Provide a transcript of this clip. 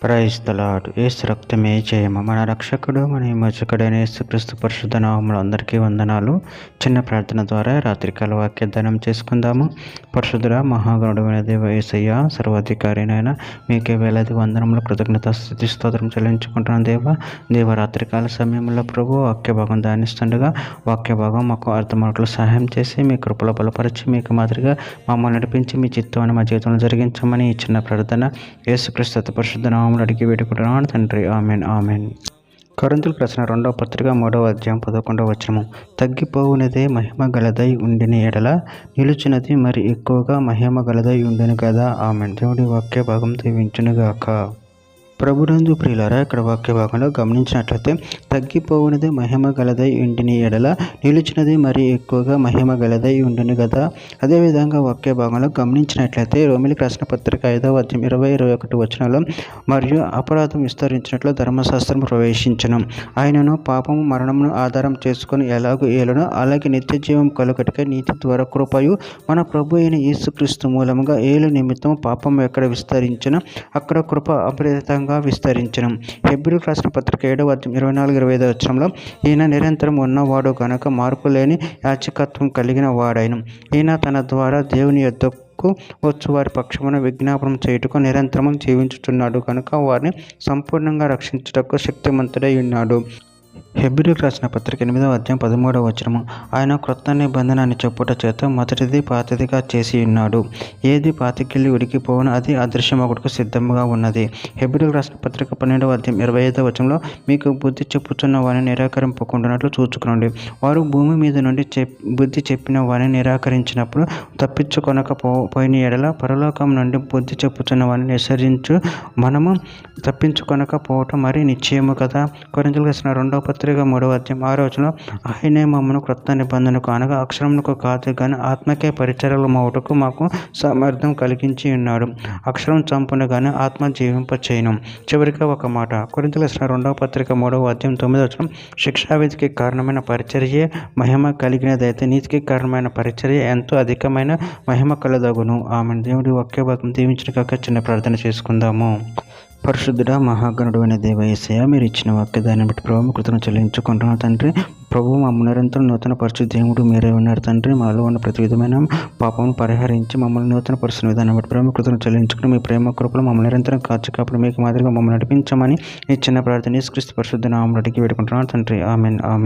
Praise the lord. యేసు రక్తమే జయము. మన రక్షకుడు మన విమోచకుడైన యేసుక్రీస్తు పరిశుద్ధ నామములో అందరికీ వందనాలు. చిన్న ప్రార్థన ద్వారా రాత్రికాల వాక్యదానం చేసుకుందాము. పరిశుద్ధుడ మహాగణుడైన దేవ యేసయ్య, సర్వాధికారినైనా మీకే వేలాది వందనములు, కృతజ్ఞత స్తుతి స్తోత్రం చెల్లించుకుంటున్నాను. దేవ రాత్రికాల సమయంలో ప్రభు వాక్య భాగం ధ్యానిస్తుండగా వాక్య భాగం మాకు అర్థమాటలు సహాయం చేసి మీ కృపలో బలపరిచి మీకు మాదిరిగా మమ్మల్ని నడిపించి మీ చిత్తాన్ని మా జీవితంలో జరిగించమని ఈ చిన్న ప్రార్థన యేసుక్రీస్తు పరిశుద్ధ నామములో అడిగి వేడుకుంటున్నాను తండ్రి. Amen amen. కొరింథీయులకు రాసిన 2వ పత్రిక 3వ అధ్యాయం 11వ వచనము. తగ్గిపోవునదే మహిమ గలదై ఉండిన ఎడల నిలుచున్నది మరి ఎక్కువగా మహిమ గలదై ఉండును కదా. ఆమెన్. దేవుడి వాక్య భాగం దీవించునుగాక. ప్రభునందు ప్రియులారా, ఇక్కడ వాక్య భాగంలో గమనించినట్లయితే తగ్గిపోవునది మహిమ గలదై ఉండిన ఎడల నిలిచినది మరి ఎక్కువగా మహిమ గలదై ఉండును కదా. అదేవిధంగా వాక్య భాగంలో గమనించినట్లయితే రోమిలికి రాసిన పత్రిక 5వ అధ్యాయం 20-21 వచనంలో మరియు అపరాధం విస్తరించినట్లు ధర్మశాస్త్రం ప్రవేశించను, ఆయనను పాపము మరణమును ఆధారం చేసుకుని ఎలాగూ ఏలునో అలాగే నిత్య జీవం కలుగటకై నీతి ద్వారా కృపయు మన ప్రభు అయిన యేసుక్రీస్తు మూలముగా ఏలు నిమిత్తం పాపం ఎక్కడ విస్తరించును అక్కడ కృప అపరితంగా విస్తరించను. హెబ్రీయులకు రాసిన పత్రిక 7వ అధ్యాయం 24-25 వచనంలో ఈయన నిరంతరం ఉన్నవాడు గనక మార్పు లేని యాజకత్వం కలిగిన వాడైన ఈయన తన ద్వారా దేవుని యొద్దకు వచ్చు వారి పక్షమున విజ్ఞాపనం చేయుటకు నిరంతరం జీవించుచున్నాడు కనుక వారిని సంపూర్ణంగా రక్షించుటకు శక్తిమంతుడై ఉన్నాడు. హెబ్రీయులకు రాసిన పత్రిక 8వ అధ్యాయం 13వ వచనము. ఆయన క్రొత్త నిబంధన అని చెప్పుట చేత మొదటిది పాతదిగా చేసి ఉన్నాడు, ఏది పాతికెళ్ళి ఉడికిపోవును అది అదృశ్యమగుటకు సిద్ధముగా ఉన్నది. హెబ్రీయులకు రాసిన పత్రిక 12వ అధ్యాయం 25వ వచనంలో మీకు బుద్ధి చెప్పుచున్న వారిని నిరాకరింపకుండానట్లు చూచుకునండి. వారు భూమి మీద నుండి బుద్ధి చెప్పిన వారిని నిరాకరించినప్పుడు తప్పించుకొనక పోయిన ఎడల పరలోకం నుండి బుద్ధి చెప్పుచున్న వారిని విసరించు మనము తప్పించుకొనక పోవటం మరి నిశ్చయము కదా. కొరింథీయులకు రాసిన 2వ పత్రిక 3వ అధ్యాయం 6వ వచనంలో ఆయనే మమ్మను క్రొత్త నిబంధనకు అనగా అక్షరమునకు కాదు కానీ ఆత్మకే పరిచర్యలు మౌటకు మాకు సామర్థ్యం కలిగించి ఉన్నాడు. అక్షరం చంపును కానీ ఆత్మ జీవింపచేయును. చివరిగా ఒక మాట. కొరింథీయులకు రాసిన 2వ పత్రిక 3వ అధ్యాయం 9వ వచనం. శిక్షావిధికి కారణమైన పరిచర్య మహిమ కలిగినదైతే నీతికి కారణమైన పరిచర్య ఎంతో అధికమైన మహిమ కలదగును. ఆమె. దేవుడి వాక్య భాగం దీవించుగాక. చిన్న ప్రార్థన చేసుకుందాము. పరిశుద్ధుడ మహాగణుడు అయిన దేవ యేసయ్య, మీరు ఇచ్చిన వాక్యదాన్ని బట్టి ప్రభు కృతజ్ఞతలు చెల్లించుకుంటున్నాను తండ్రి. ప్రభు మమ్మల్ని నిరంతరం నూతన పరిశుద్ధ దేవుడు మీరే ఉన్నారు తండ్రి. మాలో ఉన్న ప్రతి విధమైన పాపమును పరిహరించి మమ్మల్ని నూతన పరిశుద్ధ విధానం బట్టి ప్రభు కృతజ్ఞతలు చెల్లించుకుని మీ ప్రేమ కృపలో మమ్మల్ని నిరంతరం కాచి కాపాడి మీకు మాదిరిగా మమ్మల్ని నడిపించమని ఈ చిన్న ప్రార్థన యేసుక్రీస్తు పరిశుద్ధ నామములో అడిగి వేడుకుంటున్నాను తండ్రి. Amen amen.